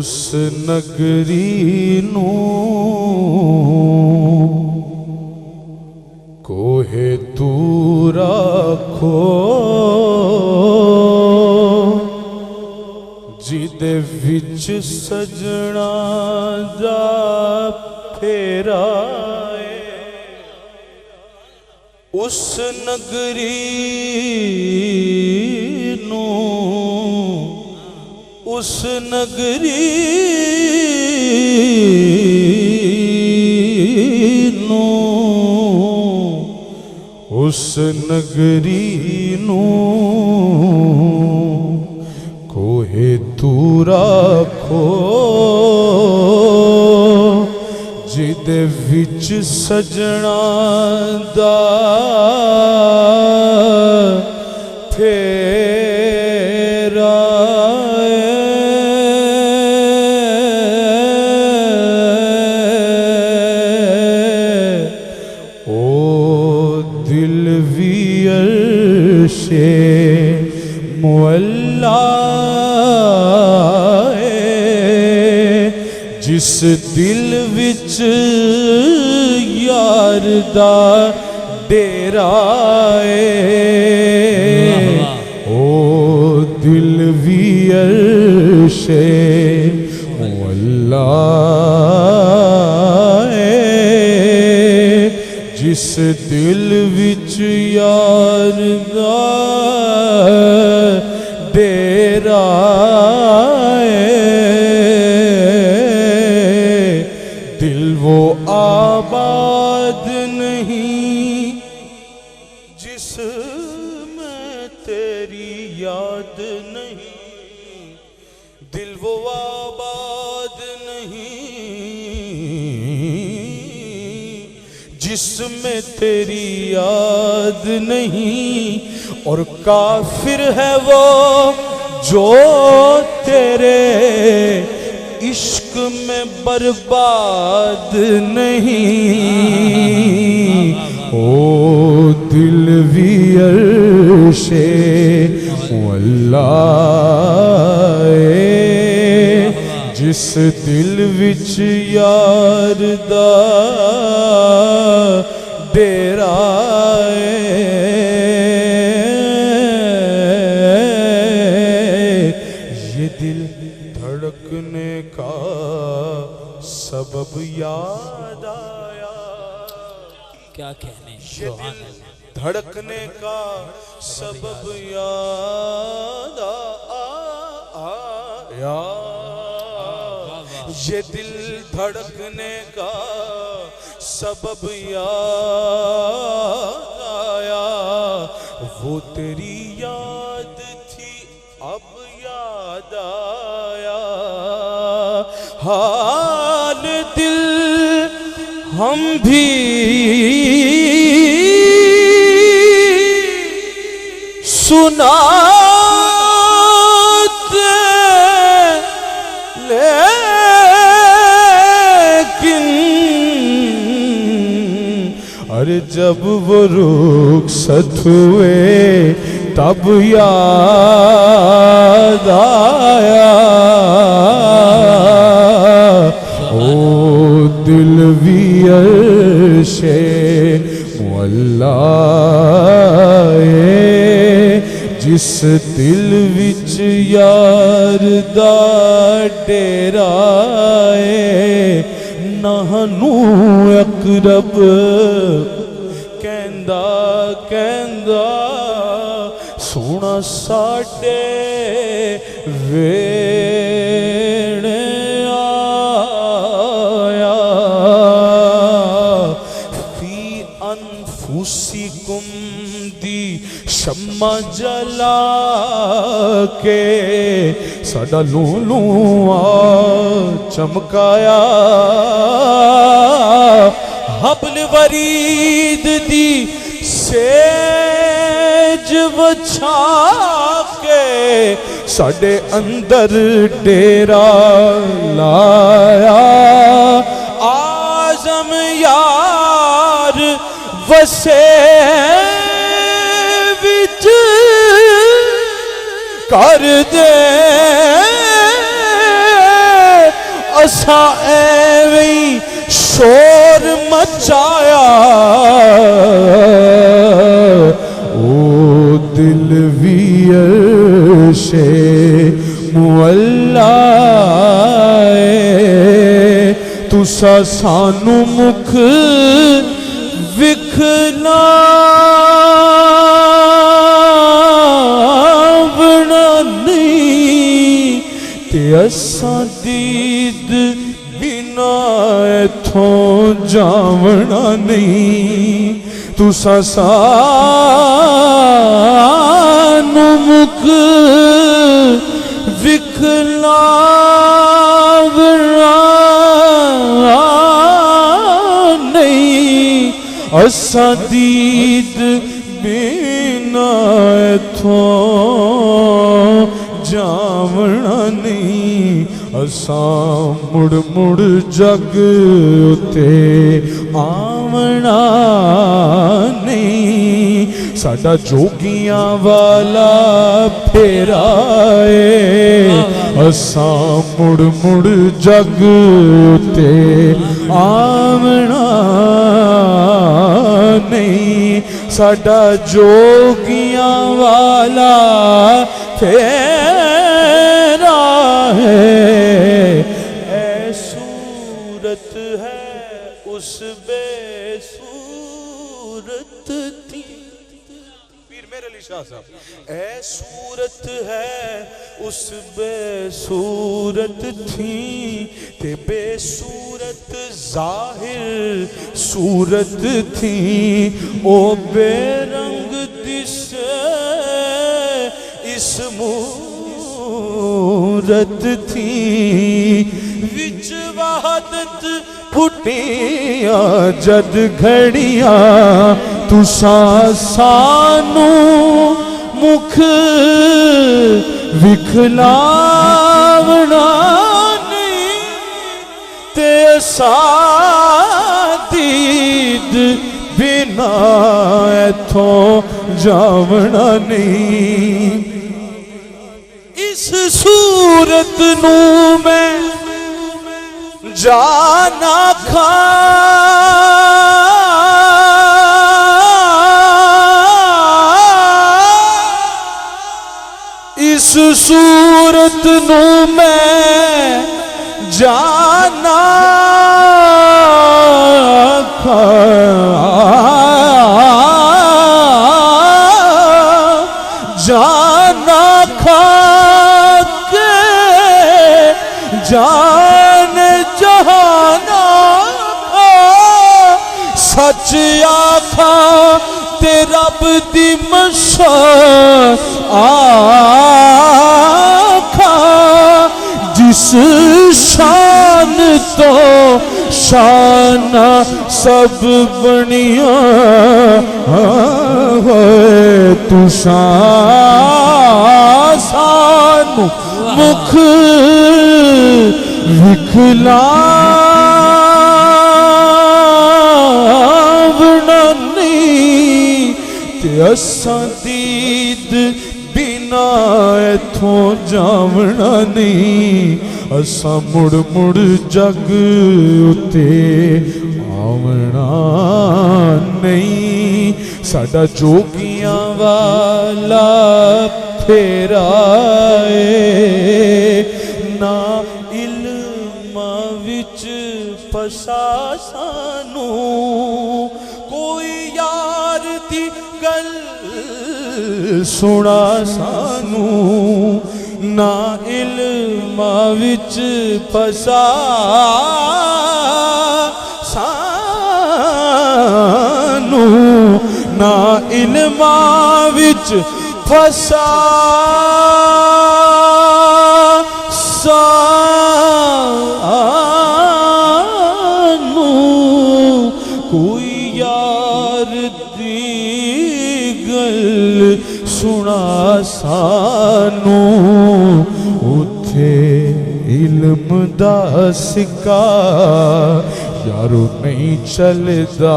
उस नगरी नू कोहे तू राखो जिदे विच सजना दा फेरा उस नगरी नू उस नगरी नू उस नगरी नू कोहे तू राखो जिदे विच सजना दा फेरा मुअल्ला जिस दिल विच यार दा डेरा ओ दिल भी अर्शे मुअल्ला जिस दिल विच यार दा डेरा दिल वो आबाद नहीं जिसमें तेरी याद नहीं दिल वो आबाद नहीं जिसमें तेरी याद नहीं और काफिर है वो जो तेरे इश्क में बर्बाद नहीं ओ दिल भी अर्शे अल्लाह जिस दिल विच यार दा डेरा धड़कने का सबब याद आया क्या कहने धड़कने का सबब याद आया ये दिल धड़कने का सबब याद आया वो तेरी याद थी अब याद आया हाल दिल हम भी सुनाते लेकिन अरे जब वो रुखसत हुए तब याद आया ओ दिल भी अर्शे मुअल्ला जिस दिल विच यार दा डेरा नानू अकरब कहंदा कहंदा सोना साडे वेणे आया फी अनफुसिकुम दी शम्मा जला के साडा लूलू चमकाया हबल वरीद दी सेज वछा के साडे अंदर डेरा लाया आजम यार वसे विच कर दे असा एवं शोर मचाया ओ दिल भी अर्शे मुअल्ला तुसा सानू मुख विखलावना नहीं ते असा दीद बिना इथों जावना नहीं तुसा सानू मुख विखलावना नहीं असा दीद बिना इथों जावना नहीं असा मुड़ मुड़ जग उते आवना नहीं साडा जोगियां वाला फेरा है असा मुड़ मुड़ जग उते आवना नहीं साडा जोगियां वाला फेरा है ऐ सूरत है उस बेसूरत थी पीर मेरे अली शाह साहब ऐ सूरत है उस बेसूरत थी ते बेसूरत जाहिर सूरत थी ओ बेरंग दिसे इस मूरत थी विच वहदत फुटिया जद घड़िया तुसा सानू मुख विखलावना नहीं ते असा दीद बिना इथों जावना नहीं इस सूरत नू मैं जाना खा इस सूरत नू मैं जाना खा जाना खा के जान जहाना सच आखा ते रब दी मशा आखा जिस शान तो शाना सब बनिया तुसा सानू मुख विखलावना नहीं ते असा दीद बिना इथों जावना नहीं असा मुड़ मुड़ जग उते आवना नहीं साडा जोगियां वाला फेरा ना इल्मा विच फसा सानू कोई यार दी गल सुना सानू ना इल्मा विच फसा सानू ना इल्मा विच फसा सानू कोई यार दी गल सुना सानू उथे इल्म दा सिक्का यारो नहीं चलदा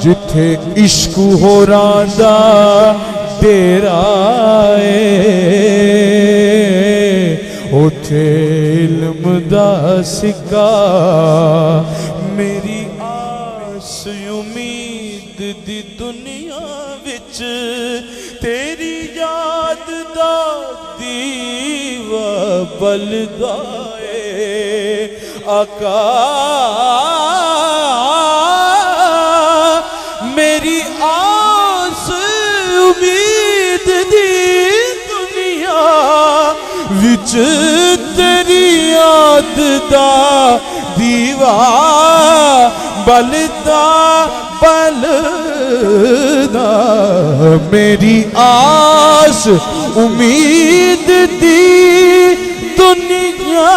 जिथे इश्क होरां दा डेरा उथे इल्म दा सिक्का मेरी आस उम्मीद दी दुनिया विच तेरी याद दा दीवा बलदा आका मेरी आस उम्मीद दी दुनिया विच तेरी याद दा दीवा बलदा बलदा मेरी आस उम्मीद दी दुनिया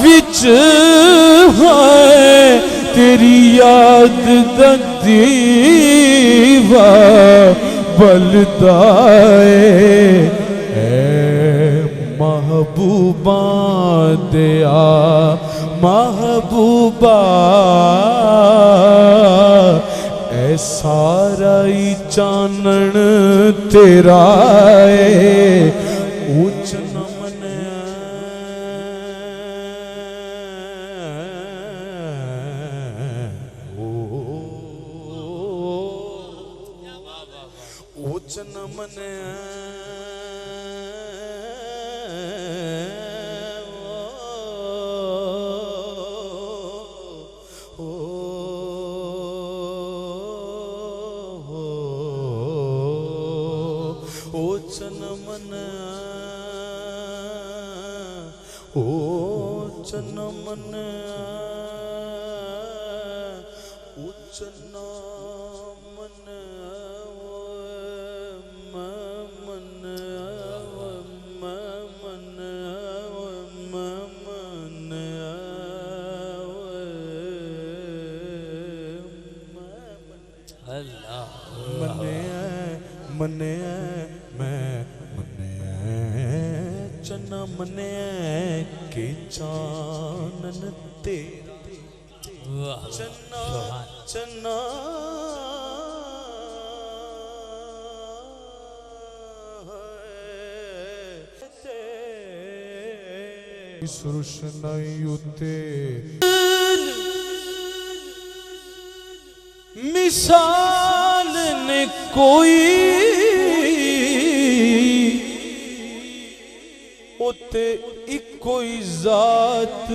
विच है तेरी याद दा दीवा बलदा महबूबा दिया महबूबा ऐ सारा ही चानन तेरा ऊंच नमन ऊंच नमन चनमन ओ चनमन उचनामन मन मन मन अल्लाह मने मने चना मने के चानन तेरा चना चना इस रोशनाई उते मिसाल ने कोई उते इको ही जात